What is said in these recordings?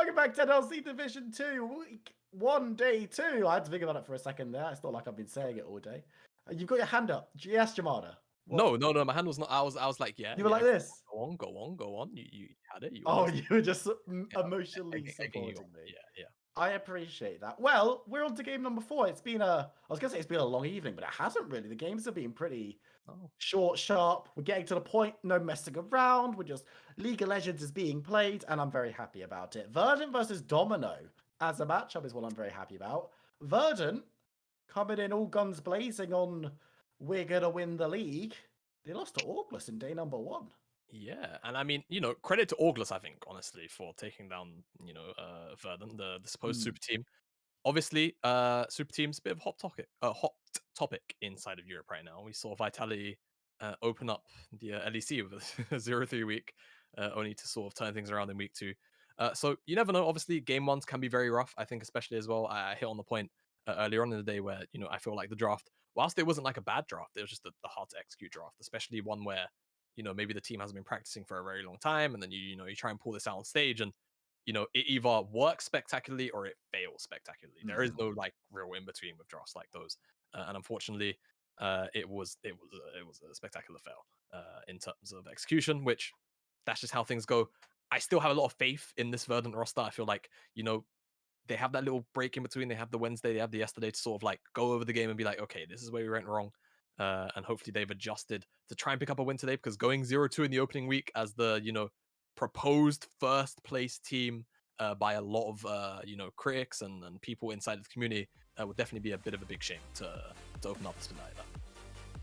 Welcome back to NLC Division 2, week 1, day 2. I had to think about it for a second there. It's not like I've been saying it all day. You've got your hand up. Yes, Jamada. No, my hand was not. I was like, yeah. You were like this. Go on. You had it. You Oh, honest. you were just Yeah, emotionally egging you on. supporting me. Yeah. I appreciate that. Well, we're on to game number 4. It's been I was going to say it's been a long evening, but it hasn't really. The games have been pretty short, sharp. We're getting to the point, no messing around. We're just League of Legends is being played, and I'm very happy about it. Verdant versus Domino as a matchup is what I'm very happy about. Verdant coming in all guns blazing on we're going to win the league. They lost to August in day number 1. Yeah, and I mean, credit to August, I think, honestly, for taking down, Verdant, the supposed super team. Obviously, super team's a bit of a hot topic inside of Europe right now. We saw Vitality open up the LEC with a 0-3 week, only to sort of turn things around in week 2. So you never know. Obviously, game 1s can be very rough. I think, especially as well. I hit on the point earlier on in the day where I feel like the draft, whilst it wasn't like a bad draft, it was just a hard to execute draft, especially one where maybe the team hasn't been practicing for a very long time, and then you try and pull this out on stage, and it either works spectacularly or it fails spectacularly. There is no like real in between with drafts like those, and unfortunately, it was a spectacular fail in terms of execution. Which that's just how things go. I still have a lot of faith in this Verdant roster. I feel like they have that little break in between. They have the Wednesday, they have the yesterday to sort of like go over the game and be like, okay, this is where we went wrong. And hopefully they've adjusted to try and pick up a win today, because going 0-2 in the opening week as the, proposed first place team by a lot of, critics and people inside of the community would definitely be a bit of a big shame to open up this like that.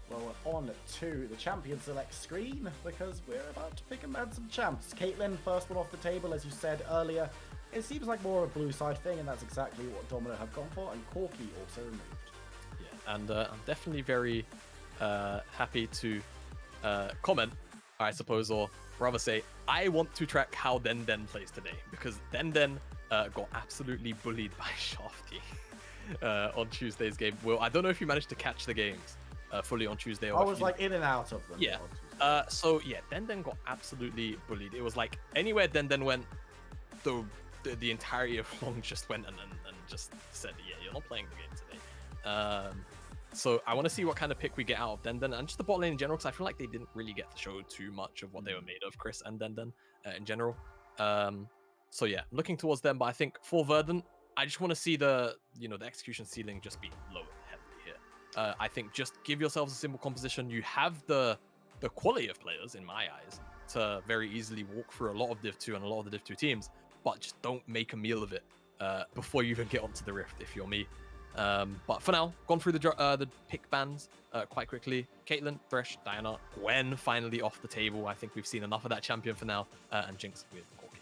Well, we're on to the champion select screen because we're about to pick and add some champs. Caitlyn, first one off the table, as you said earlier. It seems like more of a blue side thing, and that's exactly what Domino have gone for, and Corky also removed. Yeah, and I'm definitely very happy to comment, I suppose, or rather say, I want to track how Den plays today, because Den got absolutely bullied by Shafty on Tuesday's game. Will, I don't know if you managed to catch the games fully on Tuesday. I was like in and out of them. Yeah. So yeah, Den got absolutely bullied. It was like anywhere Den went, the entirety of Long just went and just said, yeah, you're not playing the game today. So I want to see what kind of pick we get out of Den and just the bot lane in general, because I feel like they didn't really get to show too much of what they were made of, Chris and Den in general. So yeah, looking towards them, but I think for Verdant, I just want to see the the execution ceiling just be lowered heavily here. I think just give yourselves a simple composition. You have the quality of players, in my eyes, to very easily walk through a lot of Div 2 and a lot of the Div 2 teams, but just don't make a meal of it before you even get onto the Rift, if you're me. But for now, gone through the pick bands quite quickly. Caitlyn, Thresh, Diana, Gwen finally off the table. I think we've seen enough of that champion for now, and Jinx with Corky.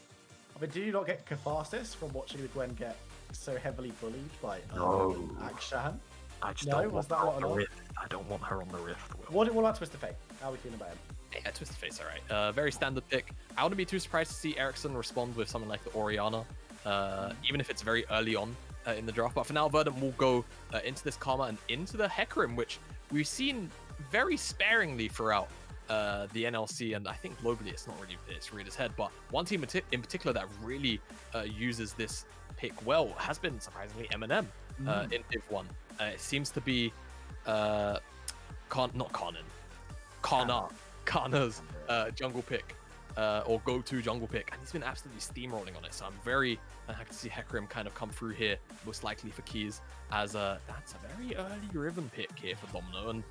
I mean, do you not get catharsis from watching the Gwen get so heavily bullied by Akshan? I just don't want her on the Rift. I don't want her on the Rift. What about Twisted Fate? How are we feeling about him? Yeah, Twisted Fate's all right. Very standard pick. I wouldn't be too surprised to see Ericsson respond with something like the Orianna, even if it's very early on in the draft. But for now, Verdant will go into this Karma and into the Hecarim, which we've seen very sparingly throughout the NLC, and I think globally it's reared its head. But one team in particular that really uses this pick well has been surprisingly M&M in Div 1. It seems to be Karna's jungle pick or go-to jungle pick, and he's been absolutely steamrolling on it. So I'm very happy to see Hecarim kind of come through here, most likely for keys, as that's a very early Riven pick here for Domino, and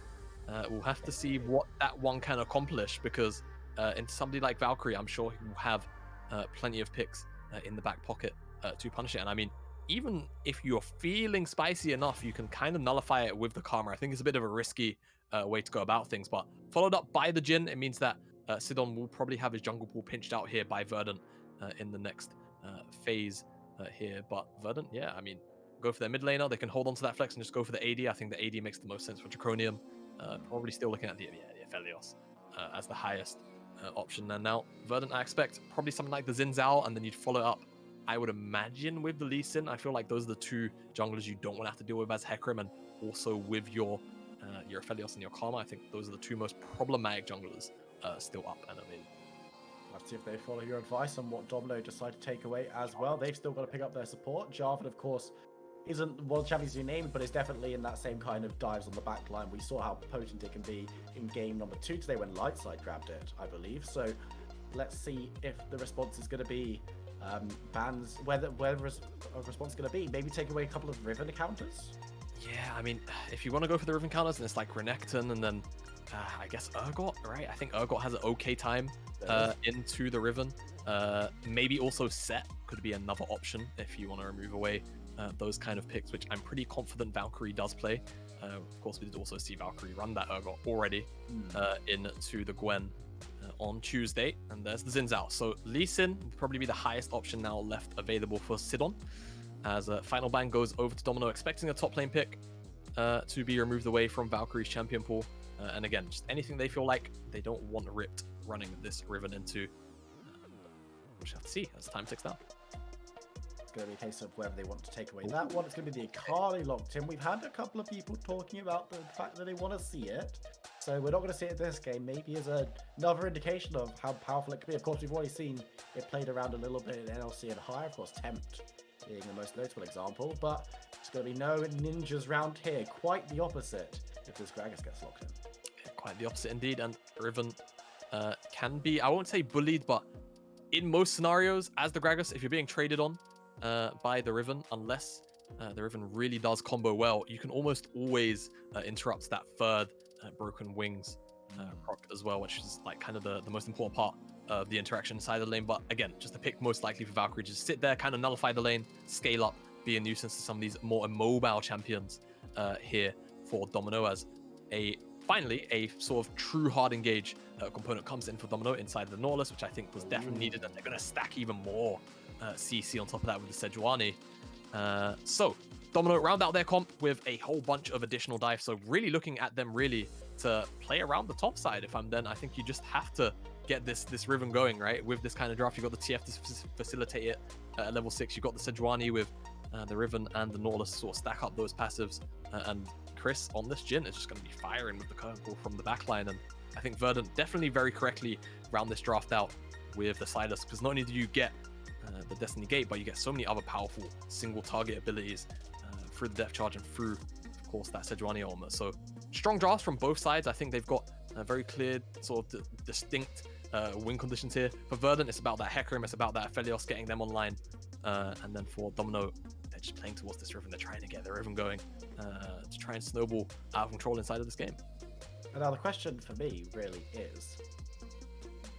we'll have to see what that one can accomplish, because into somebody like Valkyrie, I'm sure he will have plenty of picks in the back pocket to punish it. And I mean, even if you're feeling spicy enough, you can kind of nullify it with the Karma. I think it's a bit of a risky way to go about things, but followed up by the Jhin, it means that Sidon will probably have his jungle pool pinched out here by Verdant in the next phase here. But Verdant, yeah, I mean, go for their mid laner. They can hold on to that flex and just go for the AD. I think the AD makes the most sense for Draconium. Probably still looking at the Aphelios as the highest option. And now Verdant, I expect probably something like the Xin Zhao, and then you'd follow up, I would imagine, with the Lee Sin. I feel like those are the two junglers you don't want to have to deal with as Hecarim, and also with your Aphelios and your Karma. I think those are the two most problematic junglers still up and available. Let's see if they follow your advice on what Domino decide to take away as well. They've still got to pick up their support. Jarvan, of course, isn't World Champions you named, but is definitely in that same kind of dives on the back line. We saw how potent it can be in game number 2 today when Lightside grabbed it, I believe. So let's see if the response is going to be bans, whether a response is going to be. Maybe take away a couple of Riven counters? Yeah, I mean, if you want to go for the Riven counters, and it's like Renekton and then I guess Urgot, right? I think Urgot has an okay time into the Riven. Maybe also Set could be another option if you want to remove away those kind of picks, which I'm pretty confident Valkyrie does play. Of course, we did also see Valkyrie run that Urgot already into the Gwen on Tuesday, and there's the Zin's out. So Lee Sin will probably be the highest option now left available for Sidon, as Final Ban goes over to Domino, expecting a top lane pick to be removed away from Valkyrie's champion pool. And again, just anything they feel like they don't want ripped running this Riven into. We'll just have to see as time ticks down. It's going to be a case of whether they want to take away that one. It's going to be the Akali locked in. We've had a couple of people talking about the fact that they want to see it. So we're not going to see it this game. Maybe as another indication of how powerful it could be. Of course, we've already seen it played around a little bit in NLC and higher. Of course, Tempt being the most notable example. But it's going to be no ninjas round here. Quite the opposite if this Gragas gets locked in. Yeah, quite the opposite indeed. And Riven can be, I won't say bullied, but in most scenarios, as the Gragas, if you're being traded on by the Riven, unless the Riven really does combo well, you can almost always interrupt that third broken wings proc as well, which is like kind of the most important part of the interaction inside the lane. But again, just a pick most likely for Valkyrie, just sit there, kind of nullify the lane, scale up, be a nuisance to some of these more immobile champions here for Domino, as finally a sort of true hard engage component comes in for Domino inside the Nautilus, which I think was definitely needed, and they're going to stack even more CC on top of that with the Sejuani. So Domino round out their comp with a whole bunch of additional dives, so really looking at them really to play around the top side. If I'm then, I think you just have to get this Riven going, right? With this kind of draft, you've got the TF to facilitate it at level 6, you've got the Sejuani with the Riven and the Nautilus to sort of stack up those passives, and Chris on this Jhin is just going to be firing with the curveball from the backline. And I think Verdant definitely very correctly round this draft out with the Silas, because not only do you get the Destiny Gate, but you get so many other powerful single target abilities through the Depth Charge and through, of course, that Sejuani armor. So strong drafts from both sides. I think they've got a very clear sort of distinct win conditions here. For Verdant, it's about that Hecarim, it's about that Aphelios, getting them online. And then for Domino, they're just playing towards this Riven. They're trying to get the Riven going to try and snowball out of control inside of this game. And now the question for me really is,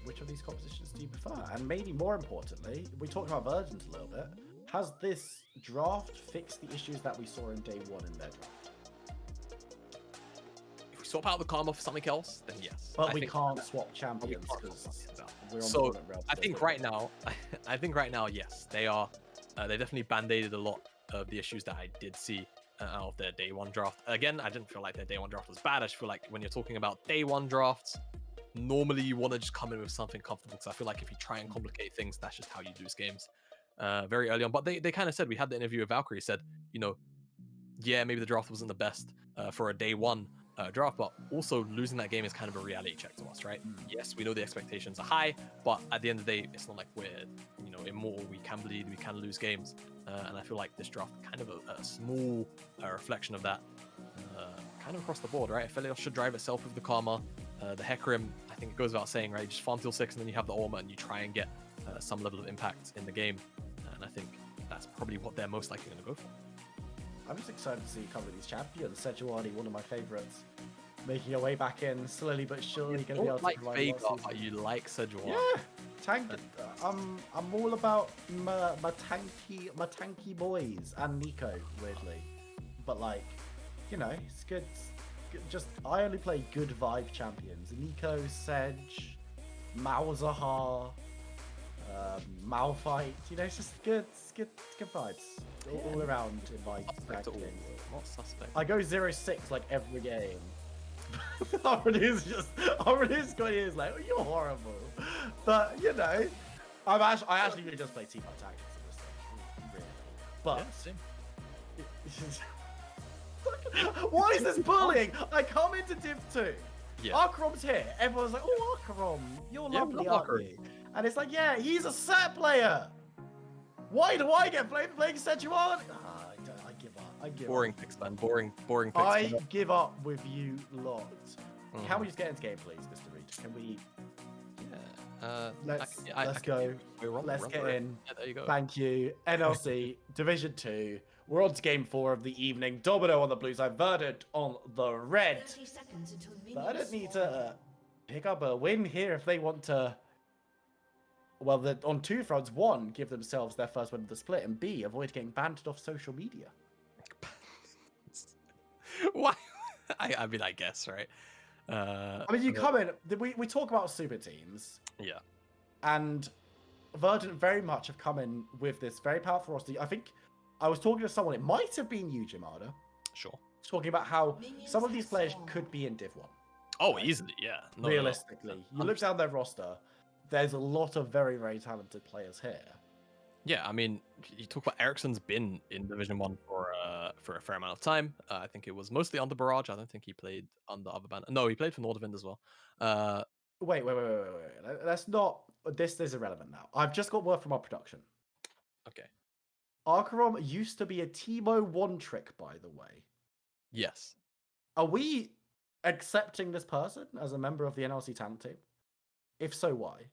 which of these compositions do you prefer? And maybe more importantly, we talked about Verdant a little bit. Has this draft fixed the issues that we saw in day one in their draft? If we swap out the Karma for something else, then yes. But we can't swap champions because we're on so the rail. I think right now, yes, they are. They definitely band-aided a lot of the issues that I did see out of their day one draft. Again, I didn't feel like their day one draft was bad. I just feel like when you're talking about day one drafts, normally you want to just come in with something comfortable, because I feel like if you try and complicate things, that's just how you lose games very early on. But they kind of said, we had the interview with Valkyrie, said, you know, yeah, maybe the draft wasn't the best for a day one draft, but also losing that game is kind of a reality check to us, right? Yes, we know the expectations are high, but at the end of the day, it's not like we're, you know, immortal. We can bleed, we can lose games, and I feel like this draft kind of a small reflection of that, kind of across the board, right? Aphelios should drive itself with the Karma. The Hecarim, I think it goes without saying, right? You just farm till 6 and then you have the Orma and you try and get some level of impact in the game, and I think that's probably what they're most likely going to go for. I'm just excited to see a couple of these champions. Sejuani, one of my favorites, making her way back in slowly but surely. Going to be able to provide Vega, but you like Sejuani. Yeah, tank. I'm all about my tanky boys and Nico, weirdly, but like, you know, it's good. Just I only play good vibe champions: Nico, Sedge, Malzahar, Malphite. You know, it's just good vibes all around in my ranking. Not suspect. I go 0-6 like every game. Already's got ears like, oh, you're horrible. But you know, I actually really just play team attack at this stage, really. But what is this bullying? I come into Div 2. Yeah. Archerom's here. Everyone's like, oh, Archerom, you're lovely, aren't you? And it's like, yeah, he's a set player. Why do I get played for playing Sejuani? I give up. I give Boring up. picks, man. Boring picks. I give up with you lot. Mhm. Can we just get into game, please, Mr. Reed? Can we? Yeah. Let's go. Let's get in. Yeah, there you go. Thank you. NLC Division 2. We're on to game 4 of the evening. Domino on the blue side, Verdant on the red. Verdant need to pick up a win here if they want to. Well, they're on two fronts. One, give themselves their first win of the split, and B, avoid getting banned off social media. Why? I mean, I guess, right? I mean, you come in. We talk about super teams. Yeah. And Verdant very much have come in with this very powerful roster. I think I was talking to someone, it might have been you, Jimada. Sure. Talking about how some of these players could be in Div 1. Oh, easily, yeah. No, realistically. You look down their roster, there's a lot of very, very talented players here. Yeah, I mean, you talk about Ericsson's been in Division 1 for a fair amount of time. I think it was mostly under Barrage. I don't think he played under other band. No, he played for Nordavind as well. Wait. Let's not. This is irrelevant now. I've just got word from our production. Okay. Arkarom used to be a Timo one trick, by the way. Yes. Are we accepting this person as a member of the NLC talent team? If so, why?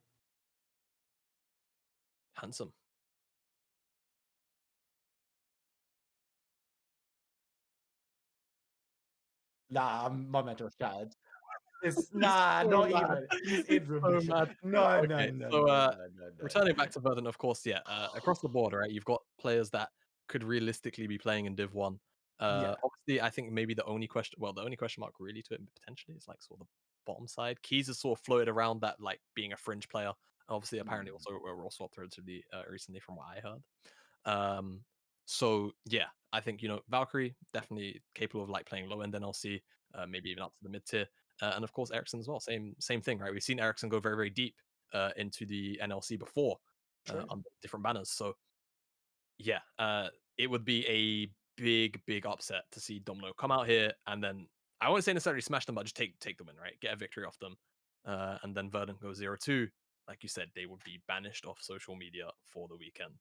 Handsome. Nah, my mental shattered. Not even. He's in remission. No. Returning back to Verdant, of course, yeah. Across the board, right? You've got players that could realistically be playing in Div 1. Obviously, I think maybe the only question mark really to it potentially is like sort of the bottom side. Keys has sort of floated around that like being a fringe player. Obviously, apparently also were all swapped relatively recently from what I heard. So yeah, I think Valkyrie definitely capable of like playing low end NLC, maybe even up to the mid tier. And of course Ericsson as well, same thing, right? We've seen Ericsson go very, very deep into the NLC before on different banners. So yeah, it would be a big upset to see Domino come out here and then I won't say necessarily smash them, but just take the win, right? Get a victory off them, and then Verdant go 0-2. Like you said, they would be banished off social media for the weekend.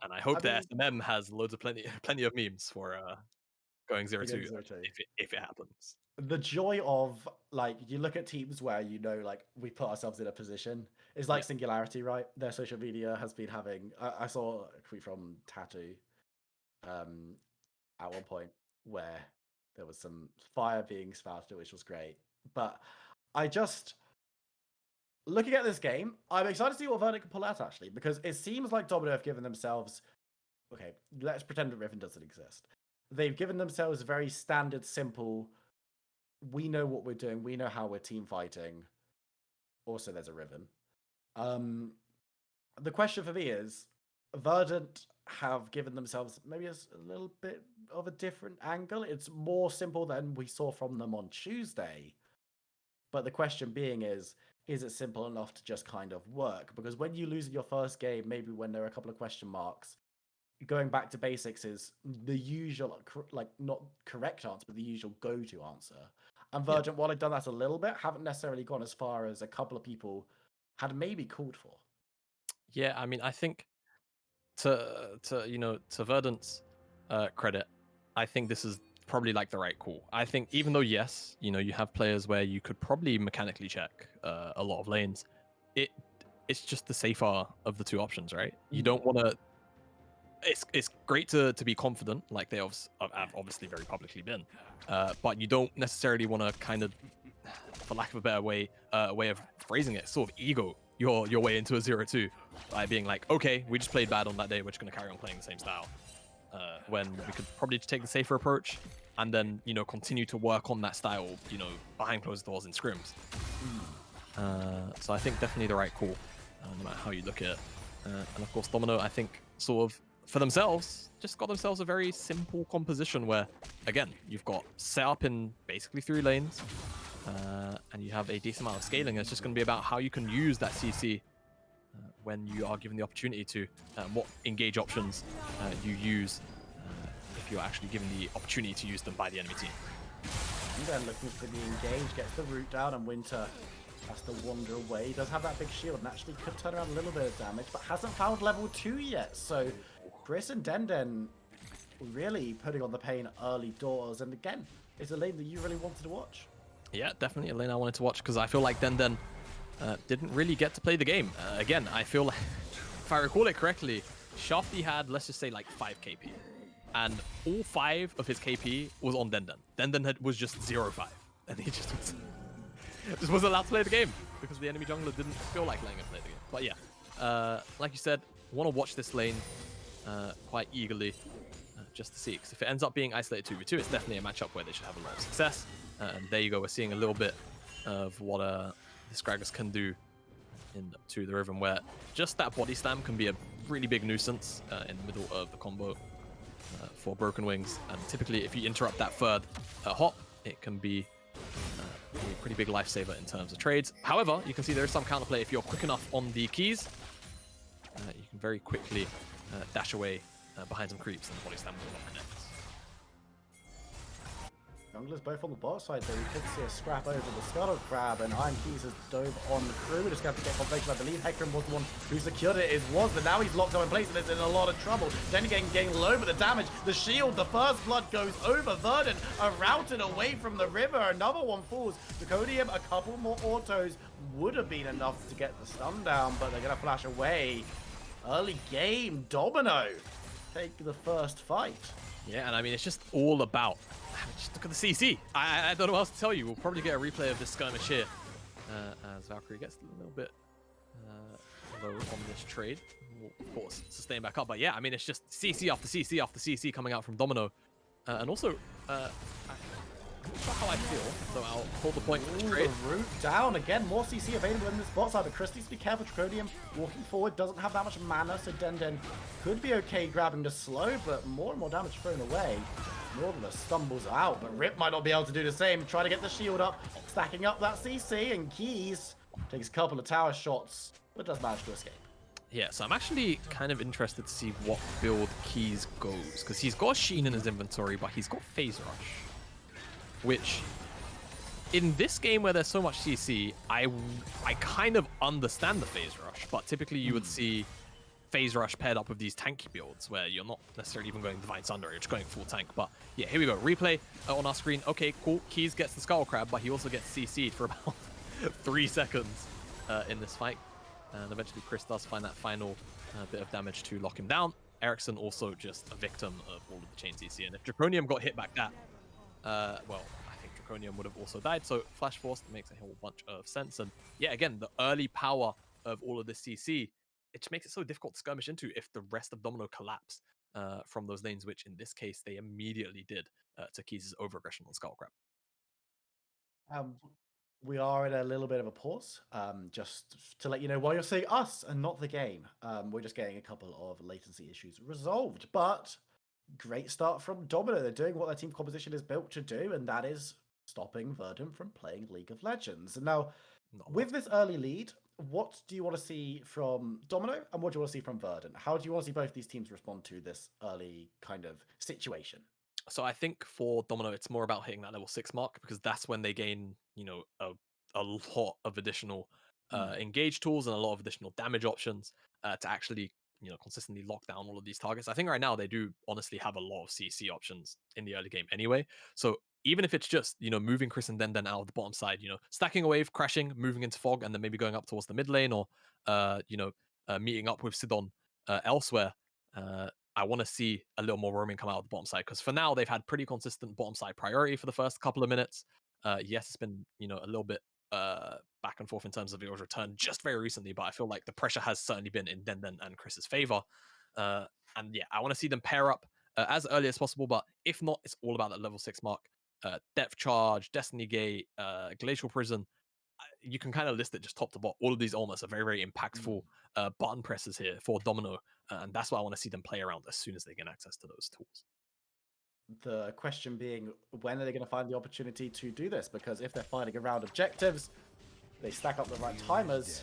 And I hope that SMM has plenty of memes for going 0-2 if it happens. The joy of like you look at teams where like we put ourselves in a position is like Singularity, right? Their social media has been having. I saw a tweet from Tattoo, at one point where there was some fire being spouted, which was great. But I just looking at this game, I'm excited to see what Verdant can pull out actually, because it seems like Domino have given themselves. Okay, let's pretend that Riven doesn't exist. They've given themselves very standard, simple. We know what we're doing. We know how we're team fighting. Also, there's a Riven. The question for me is, Verdant have given themselves maybe a little bit of a different angle. It's more simple than we saw from them on Tuesday. But the question being is it simple enough to just kind of work? Because when you lose in your first game, maybe when there are a couple of question marks, going back to basics is the usual, like not correct answer, but the usual go-to answer. And Verdant, while I've done that a little bit, haven't necessarily gone as far as a couple of people had maybe called for. Yeah, I mean, I think to Verdant's credit, I think this is probably like the right call. I think even though yes, you have players where you could probably mechanically check a lot of lanes, it's just the safer of the two options, right? You don't want to. It's great to be confident, like they have obviously very publicly been, but you don't necessarily want to kind of, for lack of a better way of phrasing it, sort of ego your way into a 0-2 by being like, okay, we just played bad on that day, we're just going to carry on playing the same style, when we could probably just take the safer approach and then continue to work on that style behind closed doors in scrims. So I think definitely the right call, no matter how you look at it. And of course Domino, I think sort of for themselves just got themselves a very simple composition where, again, you've got set up in basically 3 lanes, and you have a decent amount of scaling. It's just going to be about how you can use that CC when you are given the opportunity to, what engage options you use if you're actually given the opportunity to use them by the enemy team. And then looking for the engage, gets the root down, and Winter Has to wander away. He does have that big shield and actually could turn around a little bit of damage, but hasn't found level 2 yet. So Chris and Denden really putting on the pain early doors. And again, it's a lane that you really wanted to watch. Yeah, definitely a lane I wanted to watch because I feel like Denden didn't really get to play the game. Again, I feel like, if I recall it correctly, Shafty had, let's just say, like 5 KP. And all 5 of his KP was on Denden. Denden was just 0-5. And he just wasn't allowed to play the game because the enemy jungler didn't feel like letting him play the game. But yeah, like you said, want to watch this lane quite eagerly just to see. Because if it ends up being isolated 2v2, it's definitely a matchup where they should have a lot of success. And there you go, we're seeing a little bit of what the Scraggers can do into the Riven, where just that body slam can be a really big nuisance in the middle of the combo for Broken Wings. And typically, if you interrupt that third hop, it can be a pretty big lifesaver in terms of trades. However, you can see there is some counterplay. If you're quick enough on the keys, you can very quickly dash away behind some creeps and the body slam will not connect. Junglers both on the bot side, though. We could see a scrap over the Scuttle Crab, and Iron Keys has dove on through. Just going to get confirmation. I believe Hecarim was the one who secured it. But now he's locked up in place and is in a lot of trouble. Then again, getting low, but the damage, the shield, the first blood goes over. Verdant are routed away from the river. Another one falls. Draconium, a couple more autos would have been enough to get the stun down, but they're going to flash away. Early game, Domino take the first fight. Yeah, and I mean, it's just all about... Just look at the CC. I don't know what else to tell you. We'll probably get a replay of this skirmish here as Valkyrie gets a little bit low on this trade. We'll, of course, sustain back up. But yeah, I mean, it's just CC after CC after CC coming out from Domino. And also, I'm not sure how I feel, so I'll hold the point for this trade. The root down. Again, more CC available in this bot side, but Chris needs to be careful. Draconium walking forward, doesn't have that much mana, so Denden could be okay grabbing the slow, but more and more damage thrown away. Northerner stumbles out, but Rip might not be able to do the same. Try to get the shield up, stacking up that CC, and Keys takes a couple of tower shots, but does manage to escape. Yeah, so I'm actually kind of interested to see what build Keys goes, because he's got Sheen in his inventory, but he's got Phase Rush, which in this game where there's so much CC, I kind of understand the Phase Rush, but typically you would see Phase Rush paired up with these tanky builds where you're not necessarily even going Divine Sunder, you're just going full tank. But yeah, here we go. Replay on our screen. Okay, cool. Keys gets the Skull Crab, but he also gets CC'd for about 3 seconds in this fight. And eventually Chris does find that final bit of damage to lock him down. Ericsson also just a victim of all of the chain CC. And if Draconium got hit back that, well, I think Draconium would have also died. So Flash Force makes a whole bunch of sense. And yeah, again, the early power of all of this CC, it just makes it so difficult to skirmish into if the rest of Domino collapse from those lanes, which in this case they immediately did to Keys' overaggression on Skullcrab. We are at a little bit of a pause, just to let you know why you're seeing us and not the game. We're just getting a couple of latency issues resolved, but great start from Domino. They're doing what their team composition is built to do, and that is stopping Verdant from playing League of Legends. And now, with this early lead, what do you want to see from Domino and what do you want to see from Verdant? How do you want to see both these teams respond to this early kind of situation? So I think for Domino, it's more about hitting that level 6 mark because that's when they gain, you know, a lot of additional engage tools and a lot of additional damage options to actually, you know, consistently lock down all of these targets. I think right now they do honestly have a lot of CC options in the early game anyway. So even if it's just, you know, moving Chris and Denden out of the bottom side, you know, stacking a wave, crashing, moving into Fog, and then maybe going up towards the mid lane or, you know, meeting up with Sidon elsewhere. I want to see a little more roaming come out of the bottom side because for now they've had pretty consistent bottom side priority for the first couple of minutes. Yes, it's been, you know, a little bit back and forth in terms of Vio's return just very recently, but I feel like the pressure has certainly been in Denden and Chris's favor. And yeah, I want to see them pair up as early as possible, but if not, it's all about that level 6 mark. Depth Charge, Destiny Gate, Glacial Prison. You can kind of list it just top to bottom. All of these almost are very, very impactful button presses here for Domino, and that's why I want to see them play around as soon as they get access to those tools. The question being, when are they going to find the opportunity to do this? Because if they're fighting around objectives, they stack up the right timers.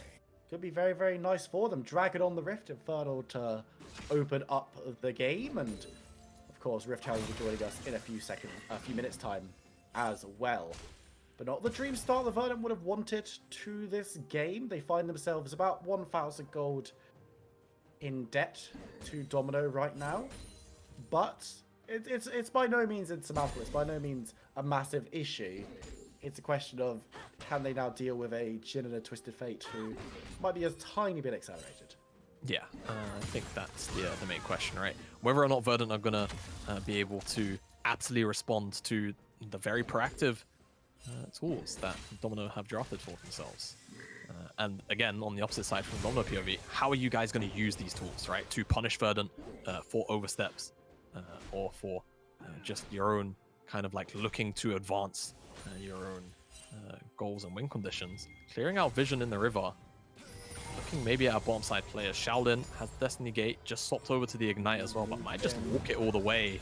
Could be very, very nice for them. Drag it on the Rift Infernal to open up the game, and of course, Rift Herald will be joining us in a few minutes time as well. but not the dream start the Verdant would have wanted to this game. They find themselves about 1,000 gold in debt to Domino right now, but it's by no means insurmountable. It's by no means a massive issue. It's a question of, can they now deal with a Jin and a Twisted Fate who might be a tiny bit accelerated? Yeah, I think that's the main question, right? Whether or not Verdant are going to be able to absolutely respond to the very proactive tools that Domino have drafted for themselves. And again, on the opposite side from Domino POV, how are you guys going to use these tools, right? To punish Verdant for oversteps or for just your own kind of like looking to advance your own goals and win conditions. Clearing out vision in the river. Looking maybe at a bottom side player. Shaolin has Destiny Gate, just swapped over to the Ignite as well, but might just walk it all the way.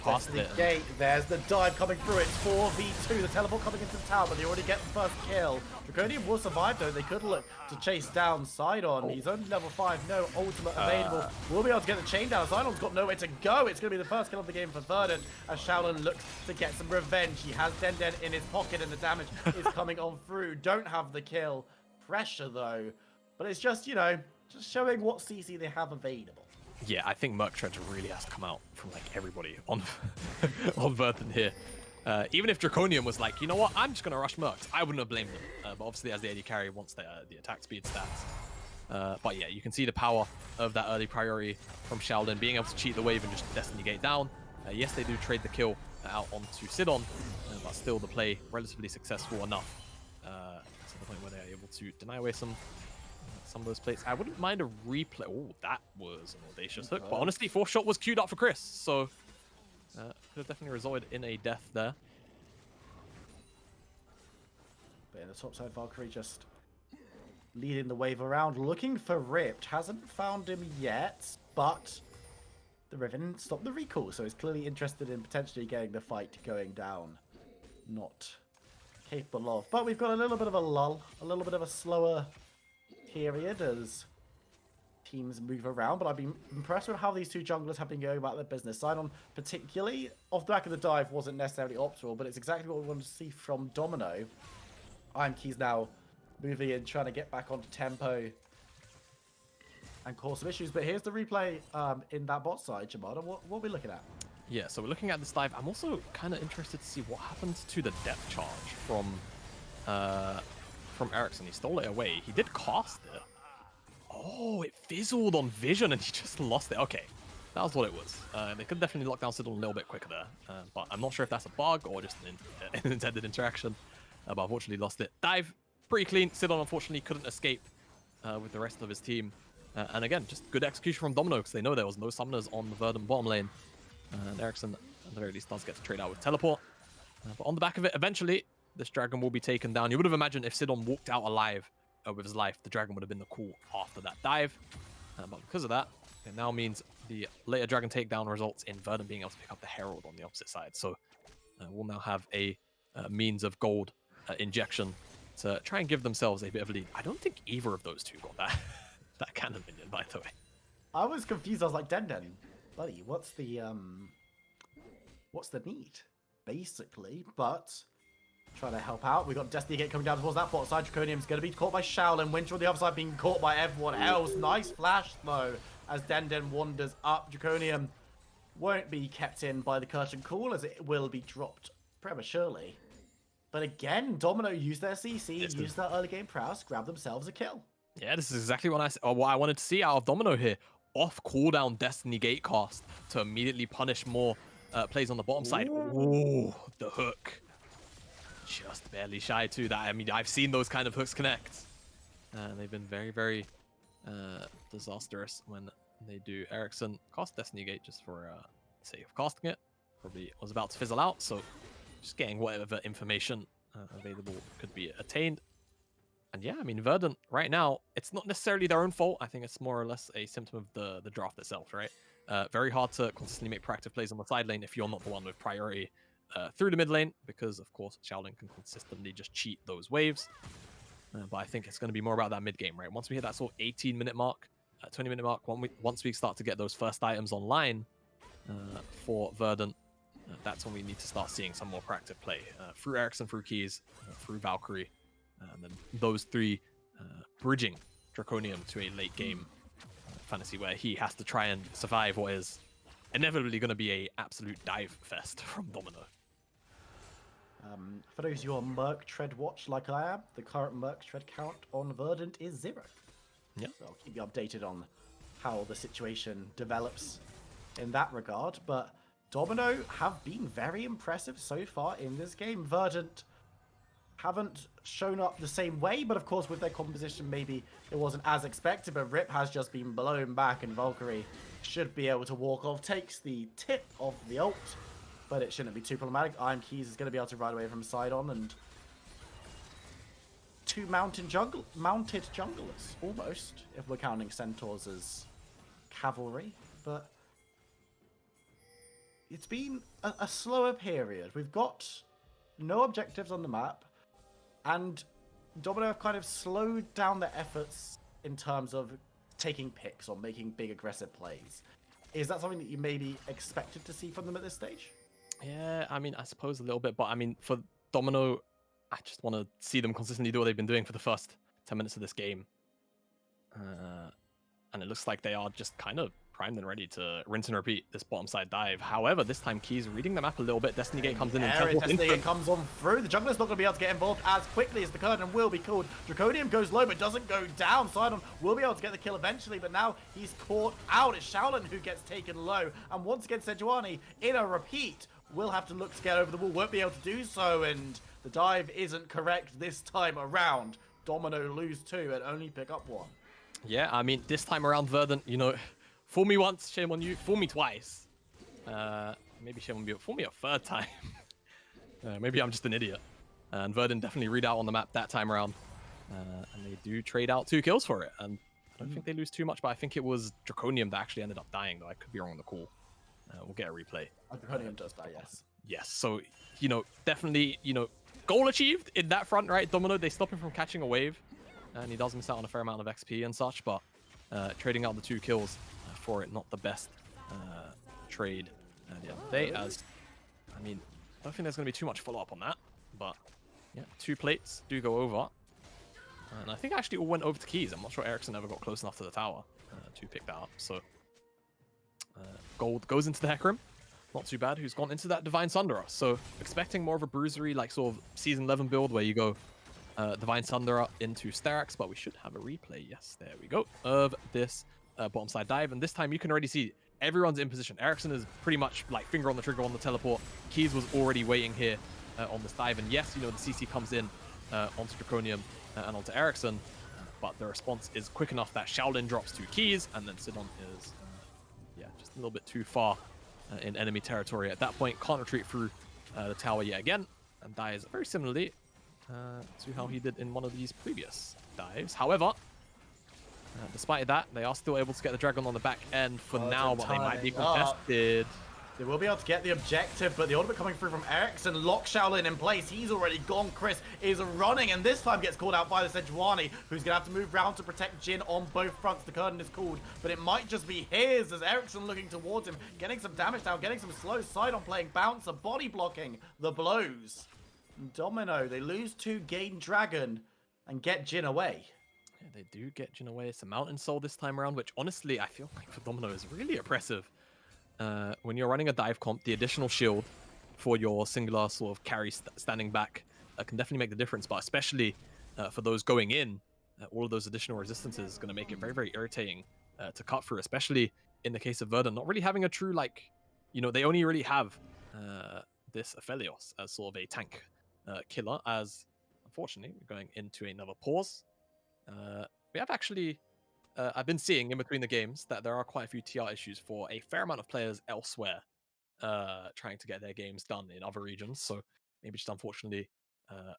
Past Destiny it. Gate, there's the dive coming through. It's 4v2. The teleport coming into the tower, but they already get the first kill. Draconian will survive though. They could look to chase down Sidon. He's only level 5, no ultimate available. We'll be able to get the chain down. Sidon's got nowhere to go. It's going to be the first kill of the game for Verdant as Shaolin looks to get some revenge. He has Den in his pocket and the damage is coming on through. Don't have the kill. Pressure though. But it's just, you know, just showing what CC they have available. Yeah, I think Merc Treads really has to come out from like everybody on on Verdant here. Even if Draconian was like, you know what, I'm just going to rush Mercs, I wouldn't have blamed them. But obviously as the AD carry wants the attack speed stats. But yeah, you can see the power of that early priority from Shaolin, being able to cheat the wave and just Destiny Gate down. Yes, they do trade the kill out onto Sidon, but still the play relatively successful enough to the point where they're able to deny away some of those plates. I wouldn't mind a replay. Oh, that was an audacious hook. But honestly, 4th shot was queued up for Chris, so could have definitely resulted in a death there. But in the top side, Valkyrie just leading the wave around, looking for Ripped. Hasn't found him yet, but the Riven stopped the recall, so he's clearly interested in potentially getting the fight going down. Not capable of. But we've got a little bit of a lull, a little bit of a slower period as teams move around, but I've been impressed with how these two junglers have been going about their business. Sidon, particularly off the back of the dive, wasn't necessarily optimal, but it's exactly what we wanted to see from Domino. Iron Key's now moving in, trying to get back onto tempo and cause some issues. But here's the replay in that bot side, Jamada. What are we looking at? Yeah, so we're looking at this dive. I'm also kind of interested to see what happened to the depth charge from Ericsson. He stole it away. He did cast it. Oh, it fizzled on vision and he just lost it. Okay, that was what it was. They could definitely lock down Sidon a little bit quicker there, but I'm not sure if that's a bug or just an intended interaction. But unfortunately lost it. Dive, pretty clean. Sidon unfortunately couldn't escape with the rest of his team. And again, just good execution from Domino because they know there was no summoners on the Verdant bottom lane. And Ericsson, at the very least, does get to trade out with teleport. But on the back of it, eventually, this dragon will be taken down. You would have imagined if Sidon walked out alive with his life, the dragon would have been the call after that dive. But because of that, it now means the later dragon takedown results in Verdant being able to pick up the Herald on the opposite side. So we'll now have a means of gold injection to try and give themselves a bit of a lead. I don't think either of those two got that that cannon minion, by the way. I was confused. I was like, Den, buddy, what's the need, basically? But trying to help out. We got Destiny Gate coming down towards that bot side. Draconium's going to be caught by Shaolin. Winter on the other side being caught by everyone else. Nice flash, though, as Den wanders up. Draconium won't be kept in by the curtain call, as it will be dropped prematurely. But again, Domino used their CC, used their early game prowess, grab themselves a kill. Yeah, this is exactly what I wanted to see out of Domino here. Off cooldown Destiny Gate cast to immediately punish more plays on the bottom side. Ooh, the hook. Just barely shy to that. I mean, I've seen those kind of hooks connect. And they've been very, very disastrous when they do. Ericsson cast Destiny Gate just for the sake of casting it. Probably was about to fizzle out, so just getting whatever information available could be attained. And yeah, I mean, Verdant, right now, it's not necessarily their own fault. I think it's more or less a symptom of the draft itself, right? Very hard to consistently make proactive plays on the side lane if you're not the one with priority through the mid lane, because, of course, Shaolin can consistently just cheat those waves. But I think it's going to be more about that mid game, right? Once we hit that sort of 18-minute mark, 20-minute mark, once we start to get those first items online for Verdant, that's when we need to start seeing some more proactive play through Ericsson, through Keys, through Valkyrie, and then those three bridging Draconium to a late game fantasy where he has to try and survive what is inevitably going to be a absolute dive fest from Domino. For those of you on Merc Tread watch like I am, the current Merc Tread count on Verdant is 0. Yeah. So I'll keep you updated on how the situation develops in that regard. But Domino have been very impressive so far in this game. Verdant haven't shown up the same way, but of course with their composition maybe it wasn't as expected, but Rip has just been blown back and Valkyrie should be able to walk off, takes the tip of the ult, but it shouldn't be too problematic. Iron Keys is going to be able to ride away from Sidon, and two mounted junglers, almost, if we're counting Centaurs as cavalry, but it's been a slower period. We've got no objectives on the map, and Domino have kind of slowed down their efforts in terms of taking picks or making big aggressive plays. Is that something that you maybe expected to see from them at this stage? Yeah, I mean, I suppose a little bit, but I mean, for Domino, I just want to see them consistently do what they've been doing for the first 10 minutes of this game. And it looks like they are just kind of primed and ready to rinse and repeat this bottom side dive. However, this time Keys reading the map a little bit. Destiny Gate comes in and Destiny Gate comes on through. The jungler's not going to be able to get involved as quickly as the curtain will be called. Draconium goes low but doesn't go down. Sidon will be able to get the kill eventually, but now he's caught out. It's Shaolin who gets taken low. And once again, Sejuani, in a repeat, will have to look to get over the wall. Won't be able to do so, and the dive isn't correct this time around. Domino lose 2 and only pick up 1. Yeah, I mean, this time around, Verdant, you know, fool me once, shame on you. Fool me twice. Maybe shame on you. Fool me a third time. Maybe I'm just an idiot. And Verdant definitely read out on the map that time around. And they do trade out 2 kills for it. And I don't think they lose too much, but I think it was Draconium that actually ended up dying, though. I could be wrong on the call. We'll get a replay. Draconium does die, yes. Yes, so, you know, definitely, you know, goal achieved in that front, right? Domino, they stop him from catching a wave. And he does miss out on a fair amount of XP and such, but trading out the 2 kills for it, not the best trade at the end of the day. As, I mean, I don't think there's going to be too much follow-up on that, but yeah, 2 plates do go over. And I think actually all went over to Keys. I'm not sure Ericsson ever got close enough to the tower to pick that up. So gold goes into the Hecarim. Not too bad. Who's gone into that Divine Sunderer. So expecting more of a bruisery, like sort of Season 11 build where you go Divine Sunderer into Sterax, but we should have a replay. Yes, there we go, of this bottom side dive. And this time you can already see everyone's in position. Ericsson is pretty much like finger on the trigger on the teleport. Keys was already waiting here on this dive. And yes, you know, the CC comes in onto Draconium and onto Ericsson, but the response is quick enough that Shaolin drops 2 Keys, and then Sidon is, yeah, just a little bit too far in enemy territory at that point. Can't retreat through the tower yet again, and dies very similarly to how he did in one of these previous dives. However, despite that, they are still able to get the dragon on the back end for now, but they might be contested. They will be able to get the objective, but the ultimate coming through from Ericsson, lock Shaolin in place. He's already gone. Chris is running, and this time gets called out by the Sejuani, who's going to have to move round to protect Jin on both fronts. The curtain is called, but it might just be his, as Ericsson looking towards him, getting some damage down, getting some slow side on playing bouncer, body blocking the blows. Domino, they lose 2, gain dragon, and get Jin away. Yeah, they do get Jin away. It's a Mountain Soul this time around, which honestly, I feel like for Domino is really oppressive. When you're running a dive comp, the additional shield for your singular sort of carry standing back can definitely make the difference, but especially for those going in, all of those additional resistances is going to make it very, very irritating to cut through, especially in the case of Verdant, not really having a true, like, you know, they only really have this Aphelios as sort of a tank killer, as unfortunately we're going into another pause. We have actually I've been seeing in between the games that there are quite a few TR issues for a fair amount of players elsewhere trying to get their games done in other regions. So maybe just unfortunately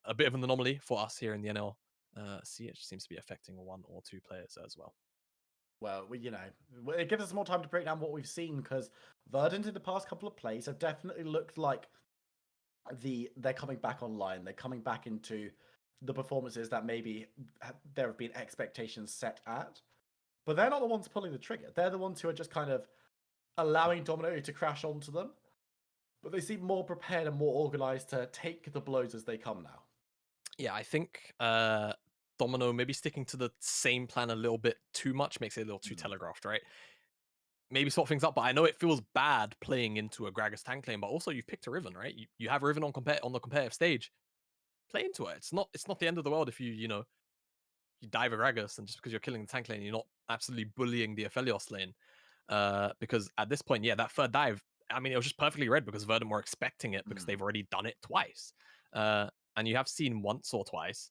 a bit of an anomaly for us here in the NLC. It just seems to be affecting 1 or 2 players as well. Well, you know, it gives us more time to break down what we've seen, because Verdant in the past couple of plays have definitely looked like they're coming back online. They're coming back into the performances that maybe there have been expectations set at. But they're not the ones pulling the trigger. They're the ones who are just kind of allowing Domino to crash onto them. But they seem more prepared and more organized to take the blows as they come now. Yeah, I think Domino maybe sticking to the same plan a little bit too much makes it a little too telegraphed, right? Maybe swap things up, but I know it feels bad playing into a Gragas tank lane, but also you've picked a Riven, right? You have Riven on the competitive stage. Play into it. It's not the end of the world if you dive a Gragas, and just because you're killing the tank lane, you're not absolutely bullying the Aphelios lane. Because at this point, yeah, that third dive, I mean, it was just perfectly read because Verdant were expecting it because they've already done it twice. And you have seen once or twice,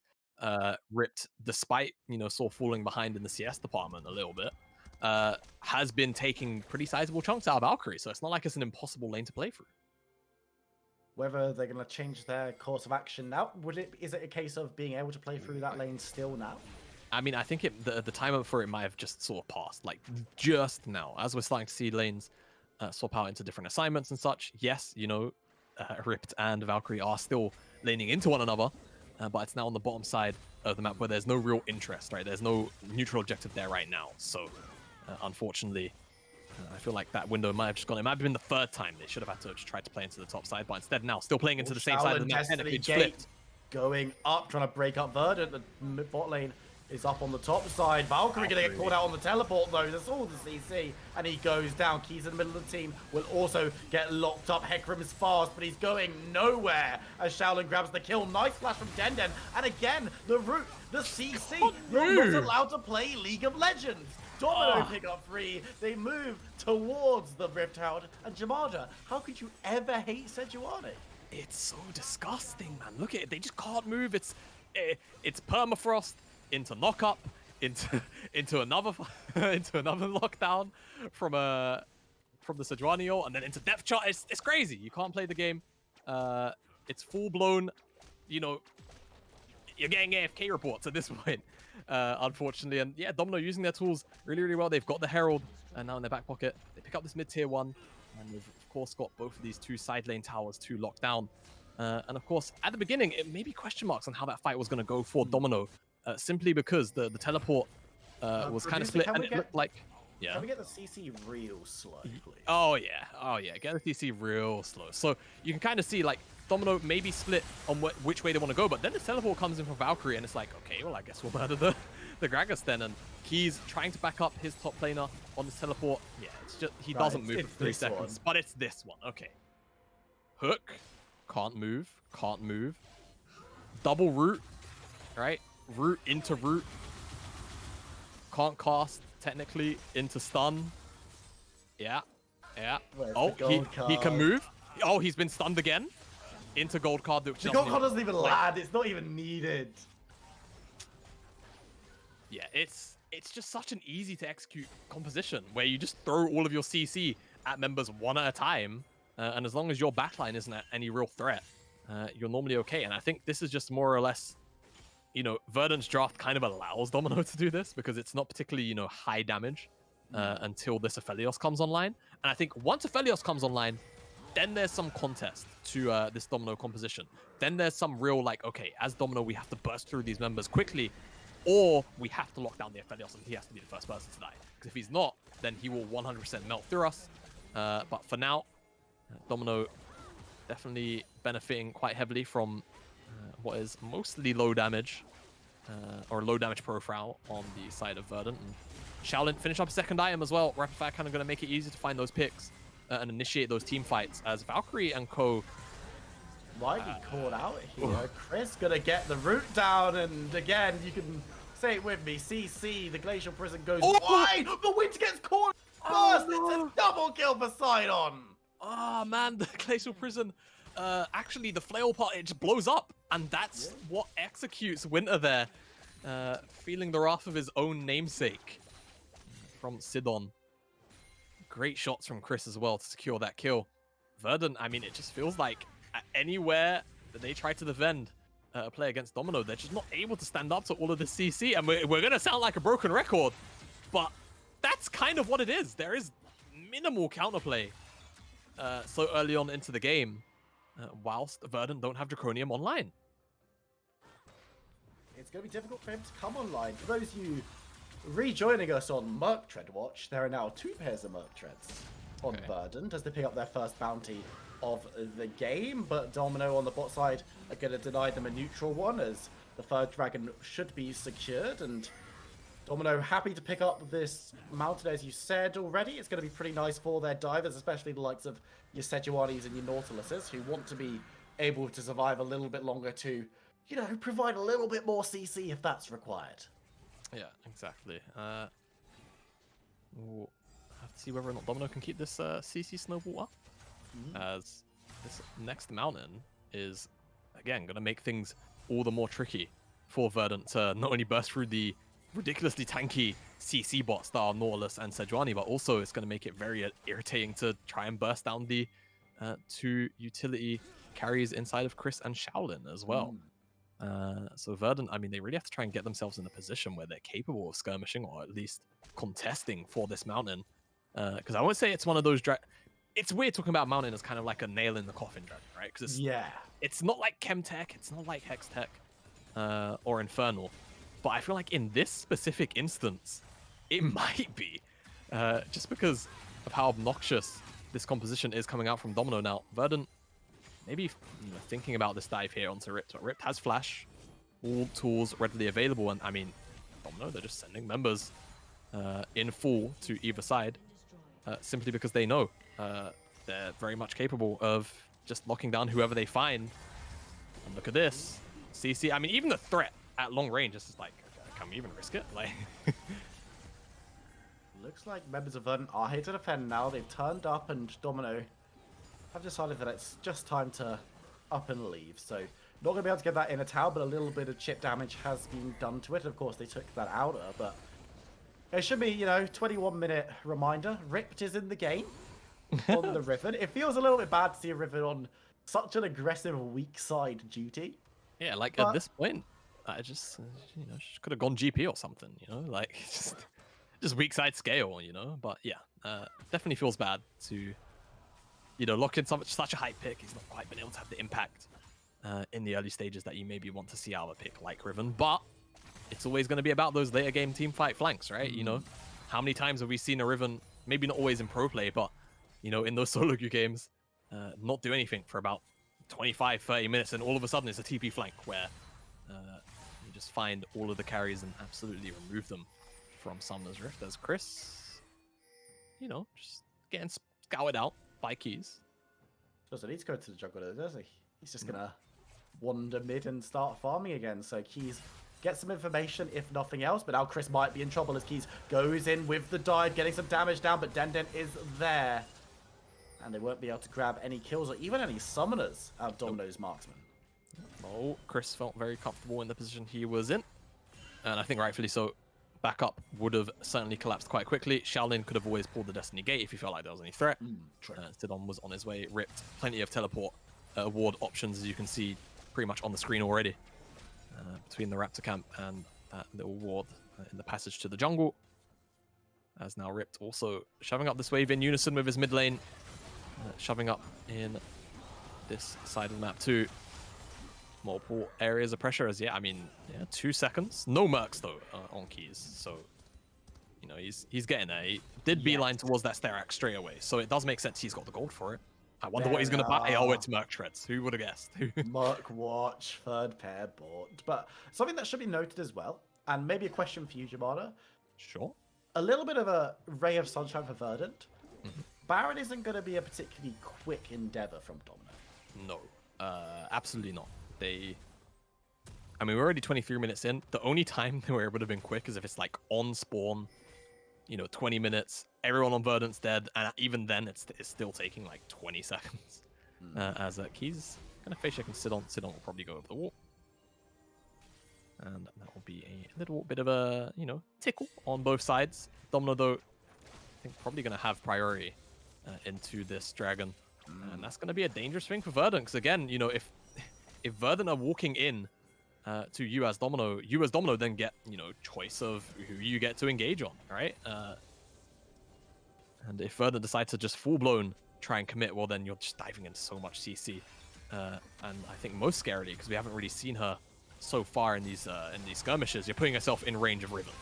Ripped, despite, sort of falling behind in the CS department a little bit, has been taking pretty sizable chunks out of Valkyrie. So it's not like it's an impossible lane to play through. Whether they're going to change their course of action now, is it a case of being able to play through that lane still now? I mean, I think the time for it might have just sort of passed, like just now, as we're starting to see lanes swap out into different assignments and such. Yes, Ripped and Valkyrie are still laning into one another, but it's now on the bottom side of the map where there's no real interest, right? There's no neutral objective there right now. So, unfortunately, I feel like that window might have just gone. It might have been the third time they should have had to just try to play into the top side, but instead now still playing into the same side of the map. Technically flipped. Going up, trying to break up Verdant. The bot lane is up on the top side. Valkyrie going to get caught out on the teleport though. That's all the CC. And he goes down. Keys in the middle of the team will also get locked up. Hecarim is fast, but he's going nowhere as Shaolin grabs the kill. Nice flash from Denden. And again, the root, the CC, you're not allowed to play League of Legends. Domino pick up 3. They move towards the Rift Herald. And Jamada, how could you ever hate Sejuani? It's so disgusting, man. Look at it. They just can't move. It's permafrost into knockup, into another lockdown from the Sejuani ult, and then into depth chart. It's crazy. You can't play the game. It's full blown. You're getting AFK reports at this point, unfortunately. And yeah, Domino using their tools really, really well. They've got the Herald now in their back pocket. They pick up this mid tier 1. And they've, of course, got both of these 2 side lane towers to lock down. And, of course, at the beginning, it may be question marks on how that fight was going to go for Domino, simply because the teleport was kind of split, and it looked like... Yeah. Can we get the CC real slow, please? Oh, yeah. Get the CC real slow. So you can kind of see, like, Domino may be split on which way they want to go, but then the teleport comes in from Valkyrie, and it's like, okay, well, I guess we'll murder the Gragas then. And Keys trying to back up his top laner on this teleport. Yeah, it's just he doesn't move for 3 seconds, but it's this one. Okay. Hook. Can't move. Double root. Right? Root into root. Can't cast, technically, into stun. Yeah. Oh, he can move. Oh, he's been stunned again. Into gold card. The gold card doesn't even land. It's not even needed. Yeah, it's just such an easy to execute composition where you just throw all of your CC at members one at a time, and as long as your backline isn't at any real threat, you're normally okay. And I think this is just more or less, Verdant's draft kind of allows Domino to do this because it's not particularly, high damage until this Aphelios comes online. And I think once Aphelios comes online, then there's some contest to this Domino composition. Then there's some real, like, okay, as Domino, we have to burst through these members quickly, or we have to lock down the Aphelios and he has to be the first person to die. Because if he's not, then he will 100% melt through us. But for now, Domino definitely benefiting quite heavily from what is mostly low damage, or low damage profile on the side of Verdant. And Shaolin finish up a second item as well. Rapid fire kind of going to make it easy to find those picks and initiate those team fights as Valkyrie and co. Might be caught out here. Chris gonna get the root down, and again, you can say it with me. CC, the Glacial Prison goes wide, but Winter gets caught first. It's a double kill for Sidon. Oh man, the Glacial Prison. Actually, the flail part, it just blows up, and that's what executes Winter there. Feeling the wrath of his own namesake from Sidon. Great shots from Chris as well to secure that kill. Verdant, I mean, it just feels like anywhere that they try to defend a play against Domino, they're just not able to stand up to all of the CC. And we're going to sound like a broken record, but that's kind of what it is. There is minimal counterplay so early on into the game, whilst Verdant don't have Draconium online. It's going to be difficult for him to come online. For those of you rejoining us on Merc Tread Watch, there are now 2 pairs of Merc Treads on Verdant as they pick up their first bounty of the game, but Domino on the bot side are going to deny them a neutral one, as the third dragon should be secured, and Domino happy to pick up this mountain, as you said already. It's going to be pretty nice for their divers, especially the likes of your Sejuanis and your Nautiluses, who want to be able to survive a little bit longer to, you know, provide a little bit more CC if that's required. Yeah, exactly. We'll have to see whether or not Domino can keep this CC snowball up, as this next mountain is, again, going to make things all the more tricky for Verdant to not only burst through the ridiculously tanky CC bots that are Nautilus and Sejuani, but also it's going to make it very irritating to try and burst down the two utility carries inside of Chris and Shaolin as well. So Verdant, I mean, they really have to try and get themselves in a position where they're capable of skirmishing or at least contesting for this mountain. Because I won't say it's one of those it's weird talking about mountain as kind of like a nail in the coffin dragon, right? Because it's not like Chemtech, it's not like Hextech or Infernal. But I feel like in this specific instance, it might be. Just because of how obnoxious this composition is coming out from Domino now. Verdant, maybe thinking about this dive here onto Ripped. But Ripped has flash, all tools readily available, and I mean, Domino, they're just sending members in full to either side, simply because they know they're very much capable of just locking down whoever they find. And look at this, CC. I mean, even the threat at long range is just like, can we even risk it? Like, looks like members of Verdant are here to defend now. They've turned up, and Domino have decided that it's just time to up and leave. So not going to be able to get that inner tower, but a little bit of chip damage has been done to it. Of course, they took that outer, but it should be, 21-minute reminder. Ripped is in the game on the Riven. It feels a little bit bad to see a Riven on such an aggressive weak side duty. Yeah, like at this point, I just, could have gone GP or something, like just weak side scale, But yeah, definitely feels bad to lock in such a high pick. He's not quite been able to have the impact in the early stages that you maybe want to see out of a pick like Riven. But it's always going to be about those later game team fight flanks, right? How many times have we seen a Riven, maybe not always in pro play, but in those solo queue games, not do anything for about 25-30 minutes, and all of a sudden it's a TP flank where you just find all of the carries and absolutely remove them from Summoner's Rift. As Chris, just getting scoured out by Keys. Doesn't need to go to the jungle, does he? He's just gonna wander mid and start farming again. So Keys gets some information, if nothing else. But now Chris might be in trouble as Keys goes in with the dive, getting some damage down. But Den is there, and they won't be able to grab any kills or even any summoners out of Domino's marksman. Well, Chris felt very comfortable in the position he was in, and I think rightfully so. Backup would have certainly collapsed quite quickly. Shaolin could have always pulled the Destiny Gate if he felt like there was any threat. Sidon was on his way, Ripped. Plenty of teleport ward options, as you can see pretty much on the screen already, between the Raptor camp and that little ward in the passage to the jungle. As now Ripped also shoving up this wave in unison with his mid lane, shoving up in this side of the map too. Multiple areas of pressure as, 2 seconds. No mercs though on Keys, so he's getting there. He did beeline towards that Sterak straight away, so it does make sense he's got the gold for it. I wonder what he's going to buy. Oh, it's Merc Shreds. Who would have guessed? Merc Watch, third pair bought. But something that should be noted as well, and maybe a question for you, Jamada. Sure. A little bit of a ray of sunshine for Verdant. Baron isn't going to be a particularly quick endeavor from Domino. No, absolutely not. We're already 23 minutes in. The only time where it would have been quick is if it's like on spawn, 20 minutes, everyone on Verdant's dead, and even then it's still taking like 20 seconds. As Keys kind of face check and Sidon will probably go over the wall. And that will be a little bit of a, tickle on both sides. Domino, though, I think probably going to have priority into this dragon. And that's going to be a dangerous thing for Verdant, because again, if Verdant are walking in to you as Domino then get, choice of who you get to engage on, right? And if Verdant decides to just full-blown try and commit, well, then you're just diving into so much CC. And I think most scarily, because we haven't really seen her so far in these skirmishes, you're putting yourself in range of Riven.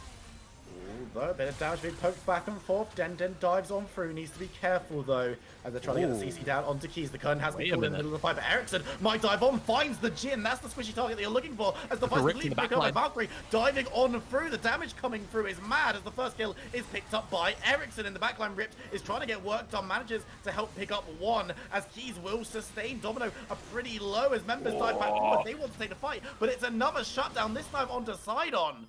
Although a bit of damage being poked back and forth. Den dives on through. Needs to be careful though, as they're trying to get the CC down onto Keys. The curtain has been pulled in the middle of the fight, but Ericsson might dive on, finds the Jin. That's the squishy target that you're looking for. As the fight's completely picked up by Valkyrie, diving on through. The damage coming through is mad as the first kill is picked up by Ericsson in the backline. Ripped is trying to get work done, manages to help pick up one as Keys will sustain. Domino are pretty low as members dive back forward. They want to take the fight, but it's another shutdown, this time onto Sidon.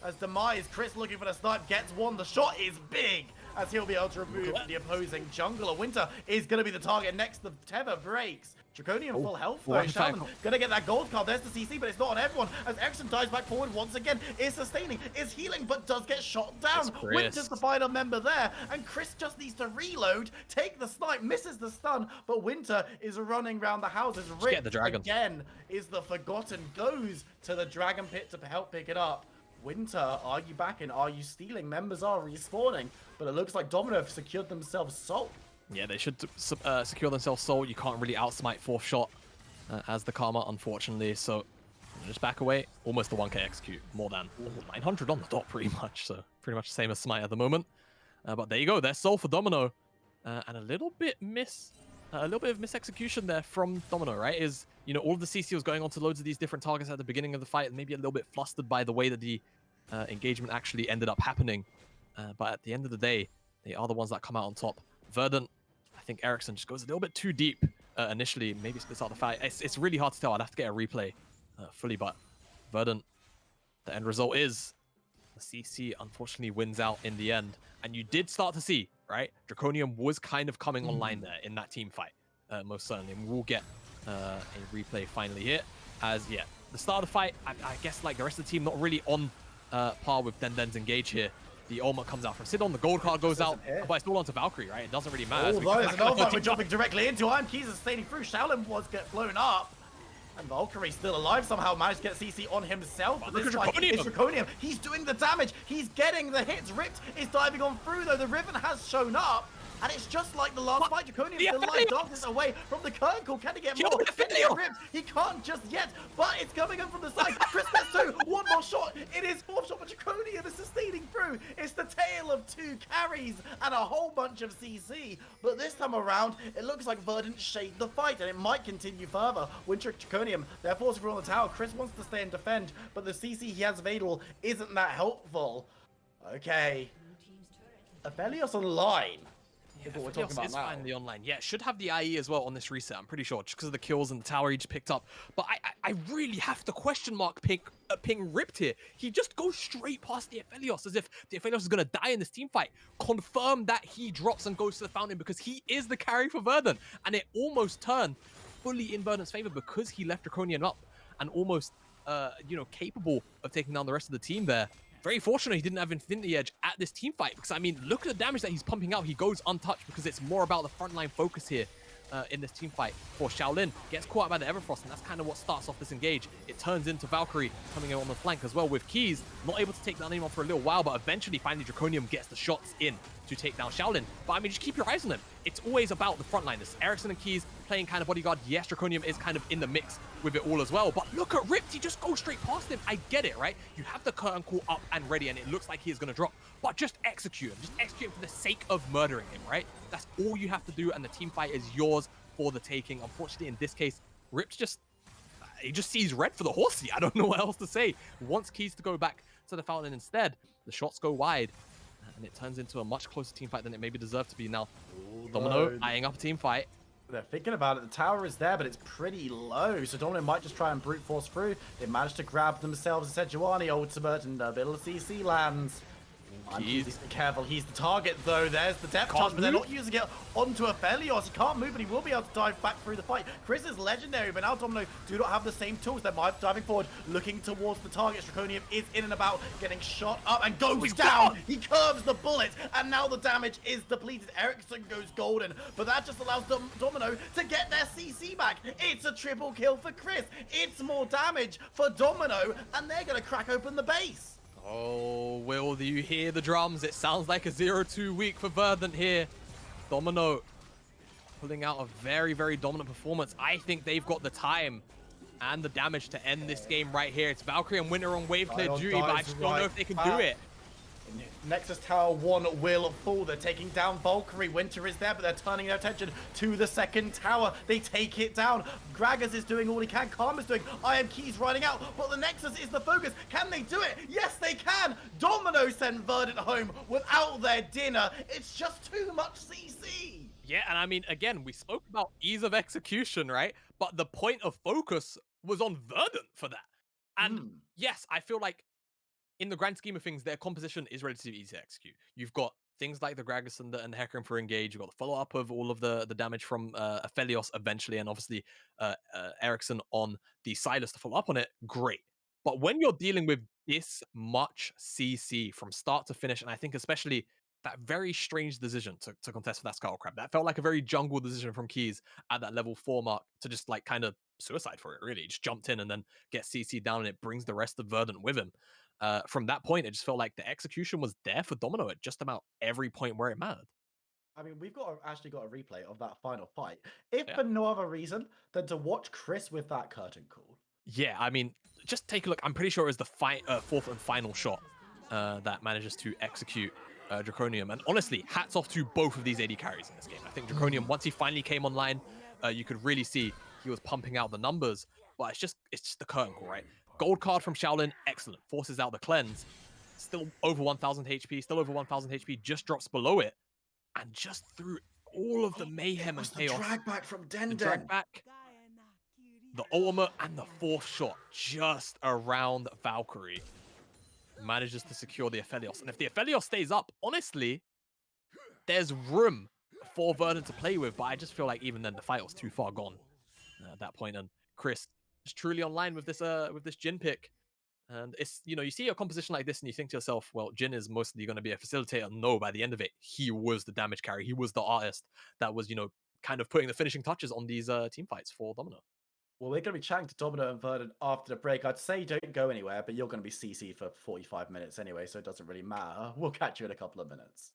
As Demise, Chris looking for the snipe, gets one. The shot is big as he'll be able to remove the opposing jungler. Winter is going to be the target next. The tether breaks. Draconian full health though. Shaman going to get that gold card. There's the CC, but it's not on everyone. As Ericsson dives back forward once again, is sustaining, is healing, but does get shot down. Winter's the final member there, and Chris just needs to reload, take the snipe, misses the stun, but Winter is running around the houses. Rick the dragon again is the forgotten, goes to the dragon pit to help pick it up. Winter, are you backing? Are you stealing? Members are respawning, but it looks like Domino have secured themselves Soul. Yeah, they should secure themselves Soul. You can't really outsmite fourth shot as the Karma, unfortunately. So just back away. Almost the 1k execute. More than 900 on the dot, pretty much. So pretty much the same as Smite at the moment. But there you go. There's Soul for Domino, and a little bit of misexecution there from Domino, right? Is, you know, all of the CC was going on to loads of these different targets at the beginning of the fight, and maybe a little bit flustered by the way that the engagement actually ended up happening. But at the end of the day, they are the ones that come out on top. Verdant, I think Ericsson just goes a little bit too deep initially, maybe splits out the fight. It's really hard to tell. I'd have to get a replay fully, but Verdant, the end result is the CC unfortunately wins out in the end. And you did start to see, right? Draconium was kind of coming online there in that team fight, most certainly. And we'll get a replay finally here. As, yeah, the start of the fight, I guess like the rest of the team, not really on par with Den's engage here. The ultimate comes out from Sidon, the gold card goes out, but it's all onto Valkyrie, right? It doesn't really matter. Oh, there's another fight we're jumping directly into. Iron Keys is staying through. Shaolin was get blown up. And Valkyrie still alive, somehow managed to get CC on himself. But this fight is Draconium. He's doing the damage. He's getting the hits. Ripped is diving on through, though. The Riven has shown up. And it's just like the last fight. Draconium still alive. Darkness away from the curtain call. Can he get more? Ripped. He can't just yet, but it's coming in from the side. Chris gets two. One more shot. It is fourth shot, but Draconium is sustaining through. It's the tale of two carries and a whole bunch of CC. But this time around, it looks like Verdant shaded the fight, and it might continue further. Winter Draconium, they're forcing through on the tower. Chris wants to stay and defend, but the CC he has available isn't that helpful. Okay. Aphelios online. Yeah, what we're talking about now. Finally online. Yeah, should have the IE as well on this reset, I'm pretty sure, just because of the kills and the tower he just picked up. But I really have to question mark Ping Ripped here. He just goes straight past the Aphelios as if the Aphelios is going to die in this team fight. Confirm that he drops and goes to the fountain because he is the carry for Verdant. And it almost turned fully in Verdant's favor because he left Draconian up and almost, you know, capable of taking down the rest of the team there. Very fortunate he didn't have Infinity Edge at this team fight because, I mean, look at the damage that he's pumping out. He goes untouched because it's more about the frontline focus here in this team fight. For Shaolin, gets caught out by the Everfrost, and that's kind of what starts off this engage. It turns into Valkyrie coming in on the flank as well with Keys. Not able to take down anyone for a little while, but eventually, finally, Draconium gets the shots in to take down Shaolin. But, I mean, just keep your eyes on him. It's always about the frontliners. Ericsson and Keys playing kind of bodyguard. Yes, Draconium is kind of in the mix with it all as well. But look at Ripped. He just goes straight past him. I get it, right? You have the curtain call up and ready, and it looks like he is going to drop. But just execute him. Just execute him for the sake of murdering him, right? That's all you have to do, and the team fight is yours for the taking. Unfortunately, in this case, Ripped he just sees red for the horsey. I don't know what else to say. Wants Keys to go back to the fountain instead. The shots go wide, and it turns into a much closer team fight than it maybe deserved to be. Now, Domino eyeing up a team fight. They're thinking about it. The tower is there, but it's pretty low. So Domino might just try and brute force through. They managed to grab themselves a Sejuani ultimate, and a bit of CC lands. Keys, be careful. He's the target, though. There's the depth charge, but they're not using it onto Aphelios. He can't move, but he will be able to dive back through the fight. Chris is legendary, but now Domino do not have the same tools. They're diving forward, looking towards the target. Draconium is in and about, getting shot up and goes down. He curves the bullet, and now the damage is depleted. Ericsson goes golden, but that just allows Domino to get their CC back. It's a triple kill for Chris. It's more damage for Domino, and they're going to crack open the base. Oh, Will, you hear the drums? It sounds like a 0-2 week for Verdant here. Domino pulling out a very, very dominant performance. I think they've got the time and the damage to end this game right here. It's Valkyrie and Winter on wave clear duty, but I just don't know if they can do it. Nexus Tower 1 will fall. They're taking down Valkyrie. Winter is there, but they're turning their attention to the second tower. They take it down. Gragas is doing all he can. Karma's doing. I Am Key's running out, but the Nexus is the focus. Can they do it? Yes, they can. Domino sent Verdant home without their dinner. It's just too much CC. Yeah, and I mean, again, we spoke about ease of execution, right? But the point of focus was on Verdant for that. And yes, I feel like in the grand scheme of things, their composition is relatively easy to execute. You've got things like the Gragas and the Hecarim for engage. You've got the follow-up of all of the damage from Aphelios eventually, and obviously Ericsson on the Silas to follow up on it. Great. But when you're dealing with this much CC from start to finish, and I think especially that very strange decision to contest for that Skull Crab, that felt like a very jungle decision from Keys at that level 4 mark to just like kind of suicide for it, really. Just jumped in and then get CC down, and it brings the rest of Verdant with him. From that point, it just felt like the execution was there for Domino at just about every point where it mattered. I mean, we've actually got a replay of that final fight, if for no other reason than to watch Chris with that curtain call. Yeah, I mean, just take a look. I'm pretty sure it was the fourth and final shot that manages to execute Draconium. And honestly, hats off to both of these AD carries in this game. I think Draconium, once he finally came online, you could really see he was pumping out the numbers. But it's just the curtain call, right? Gold card from Shaolin, excellent. Forces out the cleanse. Still over 1,000 HP, still over 1,000 HP, just drops below it. And just through all of the mayhem and chaos. The drag back from Den. The drag back, the ultimate, and the fourth shot just around Valkyrie manages to secure the Aphelios. And if the Aphelios stays up, honestly, there's room for Verdant to play with, but I just feel like even then the fight was too far gone at that point. And Chris is truly online with this Jhin pick. And it's, you see a composition like this and you think to yourself, well, Jhin is mostly going to be a facilitator. No, by the end of it, he was the damage carry. He was the artist that was, kind of putting the finishing touches on these team fights for Domino. Well, we're going to be chatting to Domino and Verdant after the break. I'd say don't go anywhere, but you're going to be CC for 45 minutes anyway, so it doesn't really matter. We'll catch you in a couple of minutes.